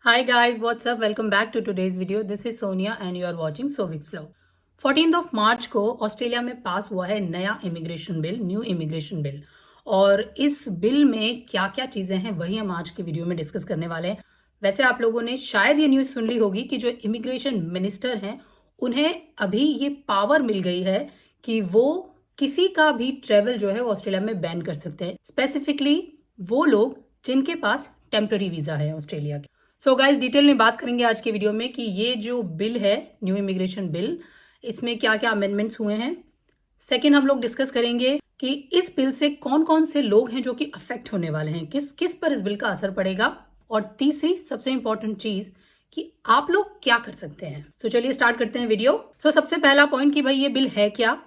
Hi guys, what's up? Welcome back to today's video. This is Sonia and you are watching Sovix Vlog. 14th of March को Australia में पास हुआ है नया immigration bill, new immigration bill. और इस bill में क्या क्या चीज़ें हैं वही हम आज के वीडियो में डिस्कस करने वाले हैं। वैसे आप लोगों ने शायद ये न्यूज़ सुन ली होगी कि जो इमिग्रेशन मिनिस्टर हैं उन्हें अभी ये पावर मिल गई है कि वो किसी का भी ट्रेवल जो है वो ऑस्ट्रेलिया में बैन कर सकते हैं, स्पेसिफिकली वो लोग जिनके पास टेम्पररी वीज़ा है ऑस्ट्रेलिया के। सो गाइस, डिटेल में बात करेंगे आज के वीडियो में कि ये जो बिल है न्यू इमिग्रेशन बिल, इसमें क्या क्या अमेंडमेंट्स हुए हैं। सेकेंड, हम लोग डिस्कस करेंगे कि इस बिल से कौन कौन से लोग हैं जो कि अफेक्ट होने वाले हैं, किस किस पर इस बिल का असर पड़ेगा। और तीसरी सबसे इंपॉर्टेंट चीज कि आप लोग क्या कर सकते हैं। सो चलिए स्टार्ट करते हैं वीडियो। सो सबसे पहला पॉइंट कि भाई ये बिल है क्या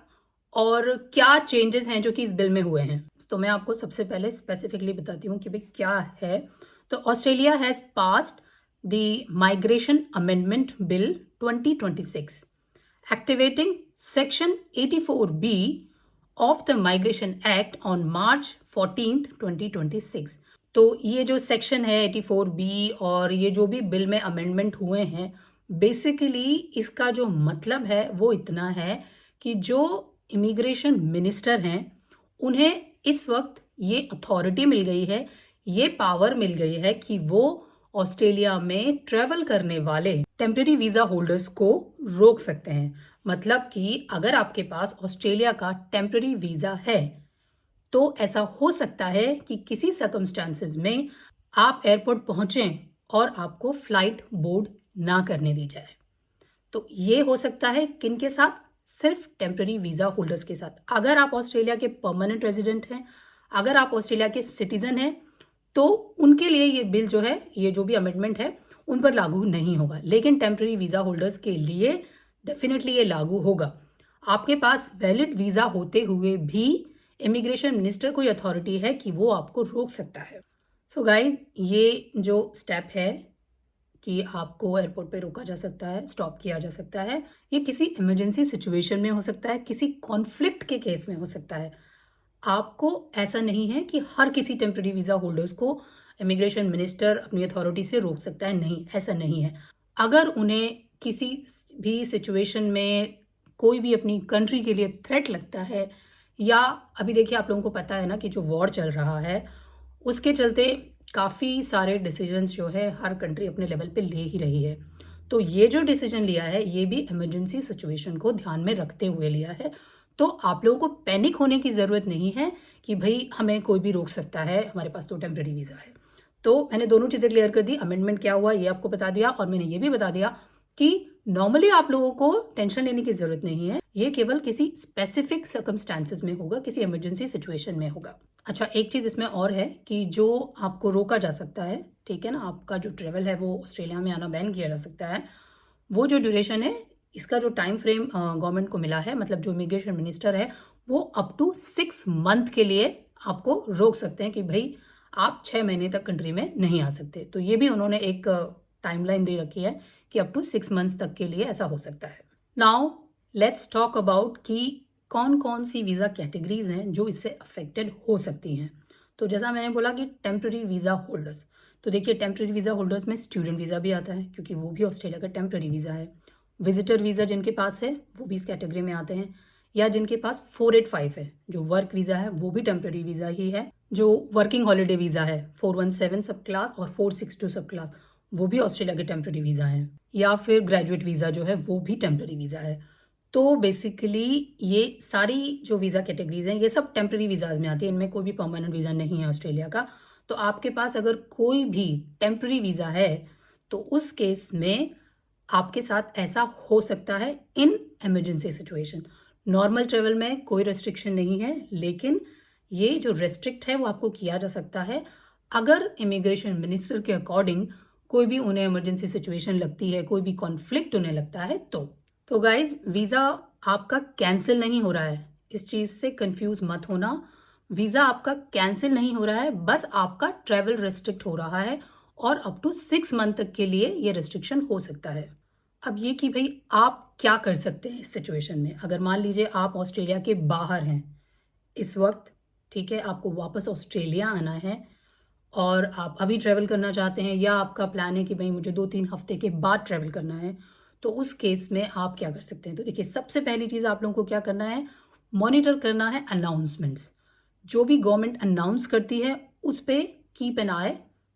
और क्या चेंजेस हैं जो कि इस बिल में हुए हैं। तो मैं आपको सबसे पहले स्पेसिफिकली बताती हूँ कि भाई क्या है। तो Australia has passed the migration amendment bill 2026 activating section 84B of the migration act on March 14th 2026। तो ये जो सेक्शन है 84B और ये जो भी बिल में अमेंडमेंट हुए हैं, बेसिकली इसका जो मतलब है वो इतना है कि जो इमिग्रेशन मिनिस्टर हैं उन्हें इस वक्त ये अथॉरिटी मिल गई है, ये पावर मिल गई है कि वो ऑस्ट्रेलिया में ट्रेवल करने वाले टेम्पररी वीजा होल्डर्स को रोक सकते हैं। मतलब कि अगर आपके पास ऑस्ट्रेलिया का टेम्पररी वीजा है तो ऐसा हो सकता है कि किसी सर्कमस्टांसेस में आप एयरपोर्ट पहुंचें और आपको फ्लाइट बोर्ड ना करने दी जाए। तो ये हो सकता है किन के साथ? सिर्फ टेम्पररी वीजा होल्डर्स के साथ। अगर आप ऑस्ट्रेलिया के परमानेंट रेजिडेंट हैं, अगर आप ऑस्ट्रेलिया के सिटीजन हैं, तो उनके लिए ये बिल जो है, ये जो भी अमेंडमेंट है उन पर लागू नहीं होगा। लेकिन टेम्पररी वीजा होल्डर्स के लिए डेफिनेटली ये लागू होगा। आपके पास वैलिड वीजा होते हुए भी इमिग्रेशन मिनिस्टर को अथॉरिटी है कि वो आपको रोक सकता है। सो गाइज, ये जो स्टेप है कि आपको एयरपोर्ट पे रोका जा सकता है, स्टॉप किया जा सकता है, ये किसी इमरजेंसी सिचुएशन में हो सकता है, किसी कॉन्फ्लिक्ट के केस में हो सकता है। आपको ऐसा नहीं है कि हर किसी टेम्पररी वीजा होल्डर्स को इमिग्रेशन मिनिस्टर अपनी अथॉरिटी से रोक सकता है, नहीं, ऐसा नहीं है। अगर उन्हें किसी भी सिचुएशन में कोई भी अपनी कंट्री के लिए थ्रेट लगता है, या अभी देखिए आप लोगों को पता है ना कि जो वॉर चल रहा है उसके चलते काफ़ी सारे डिसीजंस जो है हर कंट्री अपने लेवल पे ले ही रही है। तो ये जो डिसीजन लिया है ये भी इमरजेंसी सिचुएशन को ध्यान में रखते हुए लिया है। तो आप लोगों को पैनिक होने की ज़रूरत नहीं है कि भाई हमें कोई भी रोक सकता है, हमारे पास तो टेम्पररी वीज़ा है। तो मैंने दोनों चीज़ें क्लियर कर दी, अमेंडमेंट क्या हुआ ये आपको बता दिया, और मैंने ये भी बता दिया कि नॉर्मली आप लोगों को टेंशन लेने की ज़रूरत नहीं है, ये केवल किसी स्पेसिफिक सर्कमस्टांसेस में होगा, किसी इमरजेंसी सिचुएशन में होगा। अच्छा, एक चीज़ इसमें और है कि जो आपको रोका जा सकता है, ठीक है ना, आपका जो ट्रेवल है वो ऑस्ट्रेलिया में आना बैन किया जा सकता है। वो जो ड्यूरेशन है, इसका जो टाइम फ्रेम गवर्नमेंट को मिला है, मतलब जो इमिग्रेशन मिनिस्टर है वो अप टू 6 मंथ के लिए आपको रोक सकते हैं कि भाई आप 6 महीने तक कंट्री में नहीं आ सकते। तो ये भी उन्होंने एक टाइमलाइन दे रखी है कि अप टू 6 मंथ्स तक के लिए ऐसा हो सकता है। नाउ लेट्स टॉक अबाउट कि कौन कौन सी वीज़ा कैटेगरीज हैं जो इससे अफेक्टेड हो सकती हैं। तो जैसा मैंने बोला कि टेम्प्रेरी वीज़ा होल्डर्स, तो देखिए टेम्प्रेरी वीज़ा होल्डर्स में स्टूडेंट वीज़ा भी आता है क्योंकि वो भी ऑस्ट्रेलिया का टेम्प्रेरी वीज़ा है। विजिटर वीज़ा जिनके पास है वो भी इस कैटेगरी में आते हैं, या जिनके पास 485 है जो वर्क वीज़ा है वो भी टेम्प्रेरी वीज़ा ही है। जो वर्किंग हॉलीडे वीज़ा है 417 सब क्लास और 462 सब क्लास, वो भी ऑस्ट्रेलिया के टेम्प्रेरी वीज़ा हैं। या फिर ग्रेजुएट वीज़ा जो है वो भी टेम्प्रेरी वीज़ा है। तो बेसिकली ये सारी जो वीज़ा कैटेगरीज हैं ये सब टेम्प्रेरी वीज़ाज में आती है, इनमें कोई भी परमानेंट वीज़ा नहीं है ऑस्ट्रेलिया का। तो आपके पास अगर कोई भी टेम्प्रेरी वीज़ा है तो उस केस में आपके साथ ऐसा हो सकता है in emergency situation. Normal travel में कोई रेस्ट्रिक्शन नहीं है, लेकिन ये जो रेस्ट्रिक्ट है वो आपको किया जा सकता है अगर इमिग्रेशन मिनिस्टर के अकॉर्डिंग कोई भी उन्हें इमरजेंसी सिचुएशन लगती है, कोई भी कॉन्फ्लिक्ट उन्हें लगता है तो गाइज, वीज़ा आपका कैंसिल नहीं हो रहा है, इस चीज़ से कंफ्यूज मत होना। वीज़ा आपका कैंसिल नहीं हो रहा है, बस आपका ट्रैवल रेस्ट्रिक्ट हो रहा है और अप टू 6 मंथ तक के लिए ये रेस्ट्रिक्शन हो सकता है। अब ये कि भाई आप क्या कर सकते हैं इस सिचुएशन में। अगर मान लीजिए आप ऑस्ट्रेलिया के बाहर हैं इस वक्त, ठीक है, आपको वापस ऑस्ट्रेलिया आना है और आप अभी ट्रैवल करना चाहते हैं या आपका प्लान है कि भाई मुझे 2-3 हफ्ते के बाद ट्रैवल करना है, तो उस केस में आप क्या कर सकते हैं। तो देखिए, सबसे पहली चीज़ आप लोगों को क्या करना है, मॉनिटर करना है अनाउंसमेंट्स। जो भी गवर्नमेंट अनाउंस करती है उस पे कीप एन आई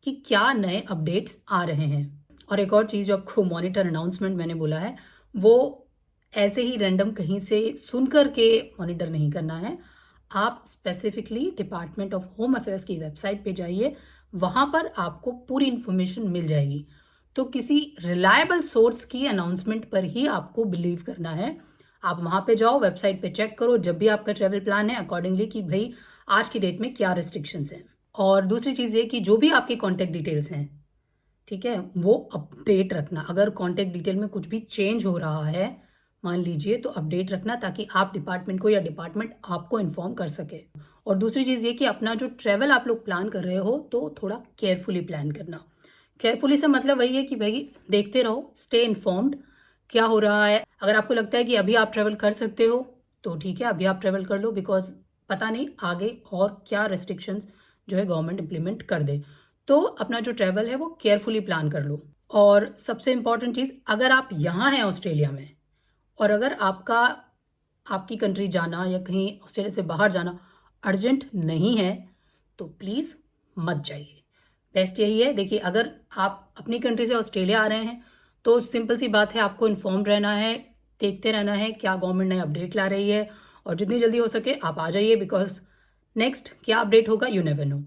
कि क्या नए अपडेट्स आ रहे हैं। और एक और चीज़ जो आपको मॉनिटर अनाउंसमेंट मैंने बोला है, वो ऐसे ही रैंडम कहीं से सुन कर के मॉनिटर नहीं करना है। आप specifically department of home affairs की वेबसाइट पे जाइए, वहाँ पर आपको पूरी इन्फॉर्मेशन मिल जाएगी। तो किसी रिलायबल सोर्स की अनाउंसमेंट पर ही आपको बिलीव करना है। आप वहाँ पे जाओ, वेबसाइट पे चेक करो जब भी आपका ट्रैवल प्लान है अकॉर्डिंगली कि भाई आज की डेट में क्या रिस्ट्रिक्शंस हैं। और दूसरी चीज़ ये कि जो भी आपकी कॉन्टैक्ट डिटेल्स हैं, ठीक है, वो अपडेट रखना। अगर कॉन्टैक्ट डिटेल में कुछ भी चेंज हो रहा है मान लीजिए, तो अपडेट रखना ताकि आप डिपार्टमेंट को या डिपार्टमेंट आपको इन्फॉर्म कर सके। और दूसरी चीज़ ये कि अपना जो ट्रैवल आप लोग प्लान कर रहे हो तो थोड़ा केयरफुली प्लान करना। केयरफुली से मतलब वही है कि भाई देखते रहो, स्टे इन्फॉर्म्ड क्या हो रहा है। अगर आपको लगता है कि अभी आप ट्रैवल कर सकते हो तो ठीक है, अभी आप ट्रैवल कर लो, बिकॉज पता नहीं आगे और क्या रेस्ट्रिक्शंस जो है गवर्नमेंट इम्प्लीमेंट कर दे। तो अपना जो ट्रैवल है वो केयरफुली प्लान कर लो। और सबसे इम्पॉर्टेंट चीज़, अगर आप यहाँ हैं ऑस्ट्रेलिया में और अगर आपकी कंट्री जाना या कहीं ऑस्ट्रेलिया से बाहर जाना अर्जेंट नहीं है तो प्लीज़ मत जाइए। बेस्ट यही है। देखिए, अगर आप अपनी कंट्री से ऑस्ट्रेलिया आ रहे हैं तो सिंपल सी बात है, आपको इन्फॉर्म रहना है, देखते रहना है क्या गवर्नमेंट नए अपडेट ला रही है, और जितनी जल्दी हो सके आप आ जाइए, बिकॉज नेक्स्ट क्या अपडेट होगा यू नेवर नो।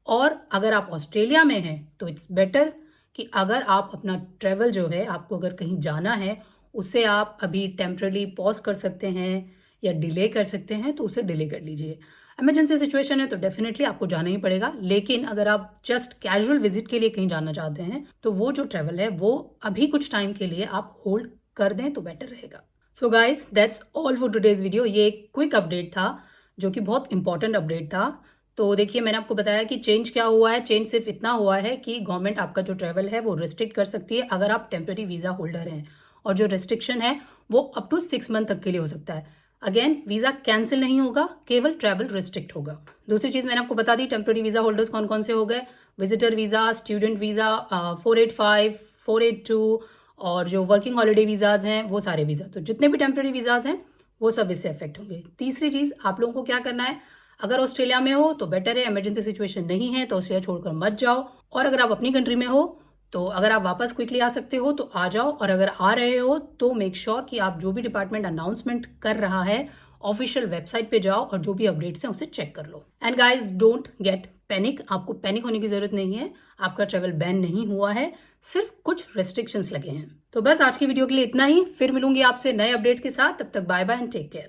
और अगर आप ऑस्ट्रेलिया में हैं तो इट्स बेटर कि अगर आप अपना ट्रैवल जो है, आपको अगर कहीं जाना है, उसे आप अभी टेम्पररी पॉज कर सकते हैं या डिले कर सकते हैं, तो उसे डिले कर लीजिए। इमरजेंसी सिचुएशन है तो डेफिनेटली आपको जाना ही पड़ेगा, लेकिन अगर आप जस्ट कैजुअल विजिट के लिए कहीं जाना चाहते हैं तो वो जो ट्रैवल है वो अभी कुछ टाइम के लिए आप होल्ड कर दें तो बेटर रहेगा। So guys, that's all for today's video. ये एक क्विक अपडेट था जो कि बहुत इंपॉर्टेंट अपडेट था। तो देखिए, मैंने आपको बताया कि चेंज क्या हुआ है। चेंज सिर्फ इतना हुआ है कि गवर्नमेंट आपका जो ट्रैवल है वो रिस्ट्रिक्ट कर सकती है अगर आप टेम्पररी वीज़ा होल्डर हैं, और जो रिस्ट्रिक्शन है वो अप टू 6 मंथ तक के लिए हो सकता है। अगेन, वीज़ा कैंसिल नहीं होगा, केवल ट्रैवल रिस्ट्रिक्ट होगा। दूसरी चीज़ मैंने आपको बता दी, टेम्पररी वीज़ा होल्डर्स कौन कौन से हो गए, विजिटर वीज़ा, स्टूडेंट वीज़ा, 485, 482, और जो वर्किंग हॉलीडे वीज़ाज हैं वो सारे वीज़ा, तो जितने भी टेम्पररी वीज़ाज हैं वो सब इससे अफेक्ट होंगे। तीसरी चीज़, आप लोगों को क्या करना है, अगर ऑस्ट्रेलिया में हो तो बेटर है, इमरजेंसी सिचुएशन नहीं है तो ऑस्ट्रेलिया छोड़कर मत जाओ। और अगर आप अपनी कंट्री में हो तो अगर आप वापस क्विकली आ सकते हो तो आ जाओ, और अगर आ रहे हो तो मेक श्योर कि आप जो भी डिपार्टमेंट अनाउंसमेंट कर रहा है ऑफिशियल वेबसाइट पे जाओ और जो भी अपडेट्स हैं उसे चेक कर लो। And guys, don't get panic. आपको पैनिक होने की जरूरत नहीं है, आपका ट्रैवल बैन नहीं हुआ है, सिर्फ कुछ रेस्ट्रिक्शंस लगे हैं। तो बस आज की वीडियो के लिए इतना ही, फिर मिलूंगी आपसे नए अपडेट्स के साथ। तब तक bye bye and take care.